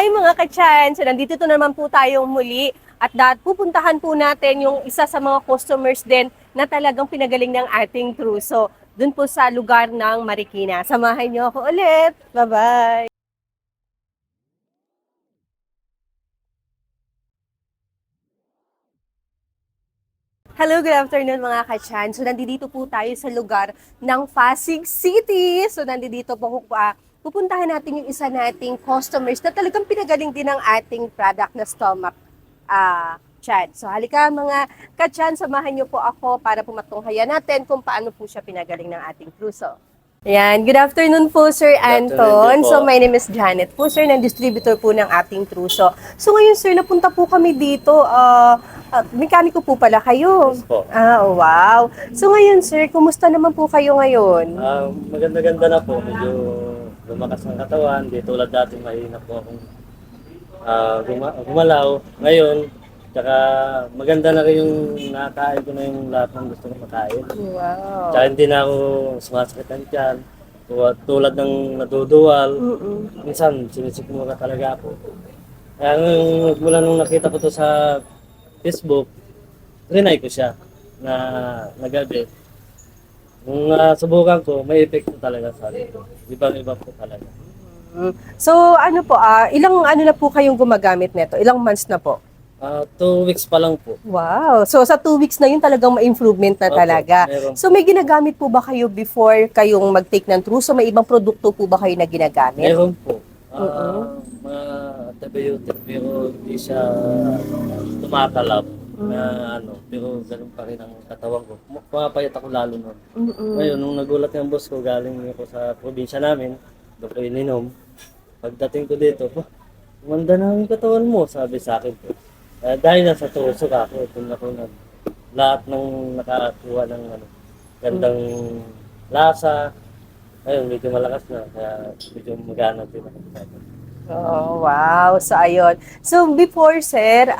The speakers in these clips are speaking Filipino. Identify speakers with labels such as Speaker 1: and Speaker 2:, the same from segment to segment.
Speaker 1: Hi mga ka-chance! So, nandito to naman po tayong muli at pupuntahan po natin yung isa sa mga customers din na talagang pinagaling ng ating cruise. So, dun po sa lugar ng Marikina. Samahan niyo ako ulit. Bye-bye! Hello, good afternoon mga ka-chan. So, nandito po tayo sa lugar ng Pasig City. So, nandito po pupuntahan natin yung isa nating customers na talagang pinagaling din ng ating product na stomach chan. So, halika mga ka-chan, samahan niyo po ako para pumatunghayan natin kung paano po siya pinagaling ng ating cruise. Ayan, good afternoon po Sir Anton. So, my name is Janet po, sir, ng distributor po ng ating Truso. So, ngayon sir, napunta po kami dito. Mekaniko po pala kayo.
Speaker 2: Yes po.
Speaker 1: Wow. So, ngayon sir, kumusta naman po kayo ngayon?
Speaker 2: Maganda-ganda na po. Medyo lumakas ang katawan. Di tulad dati mahina po akong gumalaw. Ngayon, tsaka maganda na rin yung nakain ko na yung lahat ng gusto kong makain.
Speaker 1: Wow.
Speaker 2: Tsaka hindi na ako sumasakit ng tiyan. Tulad ng naduduwal. Minsan, sinisikmo ka talaga ako. Kaya mula nung nakita ko to sa Facebook, rinay ko siya na nagabi. Nung subukan ko, may epekto talaga sa akin. Ibang-iba po talaga.
Speaker 1: So, ano po, ilang ano na po kayong gumagamit nito? Ilang months na po?
Speaker 2: 2 weeks pa lang po.
Speaker 1: Wow. So, sa 2 weeks na yun talagang ma-improvement na
Speaker 2: Opo,
Speaker 1: talaga.
Speaker 2: meron.
Speaker 1: So, may ginagamit po ba kayo before kayong mag-take ng Truso? May ibang produkto po ba kayo na ginagamit?
Speaker 2: Meron po. Mga antibiotic pero hindi siya tumatalab na pero ganun pa rin ang katawan ko. Pumapayat ako lalo nun. Ngayon, nung nagulat yung boss ko, galing ako sa probinsya namin, doon ko ininom. Pagdating ko dito, umanda na yung katawan mo, sabi sa akin po. Dahil nasa tusok ako, kung ako lahat ng nakakuha ng gandang lasa, ayun, medyo malakas na, kaya medyo magana din ako.
Speaker 1: Oh, wow. So, ayun. So, before, sir,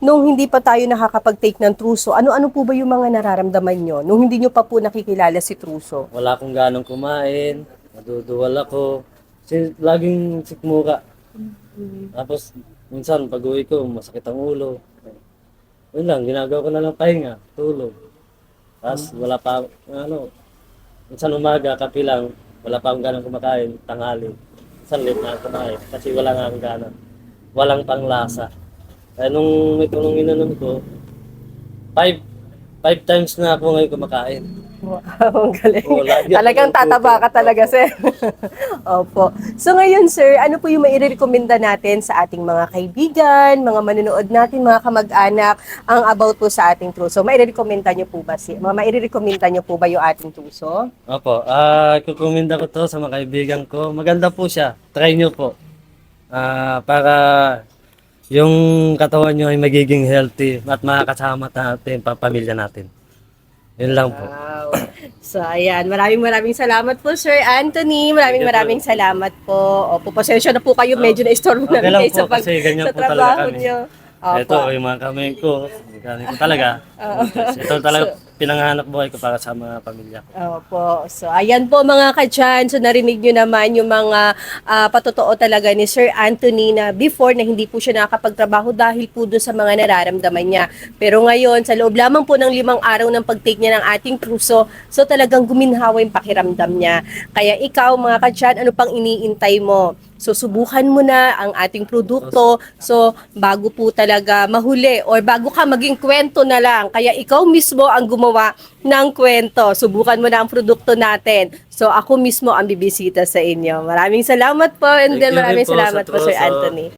Speaker 1: nung hindi pa tayo nakakapag-take ng Truso, ano-ano po ba yung mga nararamdaman nyo? Nung hindi nyo pa po nakikilala si Truso?
Speaker 2: Wala akong ganong kumain, naduduwal ako, kasi laging sikmura. Tapos, minsan pag uwi ko, masakit ang ulo. Yun lang, ginagawa ko na lang pahinga, tulog. Tapos wala pa, minsan umaga, kape lang, wala pa akong ganang kumakain, tanghali. Minsan late na ako kumain, kasi wala nga akong gana. Walang panglasa. Kaya nung ininom ko, 5 times na ako ngayon kumakain.
Speaker 1: Wow, ang galing.
Speaker 2: Oo, lagi ako
Speaker 1: Talagang
Speaker 2: ng
Speaker 1: tataba ka
Speaker 2: puto.
Speaker 1: talaga, sir. Opo. So ngayon, sir, ano po yung mairekomenda natin sa ating mga kaibigan, mga manonood natin, mga kamag-anak, ang about po sa ating Truso? Mairekomenda nyo po ba yung ating Truso?
Speaker 2: Opo, kukumenda ko to sa mga kaibigan ko. Maganda po siya. Try nyo po. Para yung katawan nyo ay magiging healthy at makakasama natin, pamilya natin. Yun lang po.
Speaker 1: Wow. So, ayan. Maraming salamat po, Sir Anthony. Maraming salamat po. Opo, pasensya na po kayo. Medyo na-istorbo
Speaker 2: Okay
Speaker 1: namin
Speaker 2: lang
Speaker 1: kayo
Speaker 2: po, kasi ganyan
Speaker 1: sa
Speaker 2: po talaga
Speaker 1: trabaho
Speaker 2: kami.
Speaker 1: niyo.
Speaker 2: Ito,
Speaker 1: Opo.
Speaker 2: yung mga kamay ko, galing ko talaga. Ito talaga pinangahanap buhay ko para sa mga pamilya ko.
Speaker 1: Opo. So, ayan po mga ka-chan. So, narinig nyo naman yung mga patotoo talaga ni Sir Anthony na before na hindi po siya nakakapagtrabaho dahil po doon sa mga nararamdaman niya. Pero ngayon, sa loob lamang po ng 5 araw ng pag-take niya ng ating Truso, so talagang guminhawa yung pakiramdam niya. Kaya ikaw mga ka-chan, ano pang iniintay mo? So, subukan mo na ang ating produkto. So, bago po talaga mahuli or bago ka maging kwento na lang. Kaya ikaw mismo ang gumawa ng kwento. Subukan mo na ang produkto natin. So, ako mismo ang bibisita sa inyo. Maraming salamat po and
Speaker 2: Thank
Speaker 1: then
Speaker 2: you rin
Speaker 1: maraming
Speaker 2: po sa
Speaker 1: salamat po, Sir
Speaker 2: Truso.
Speaker 1: Anthony.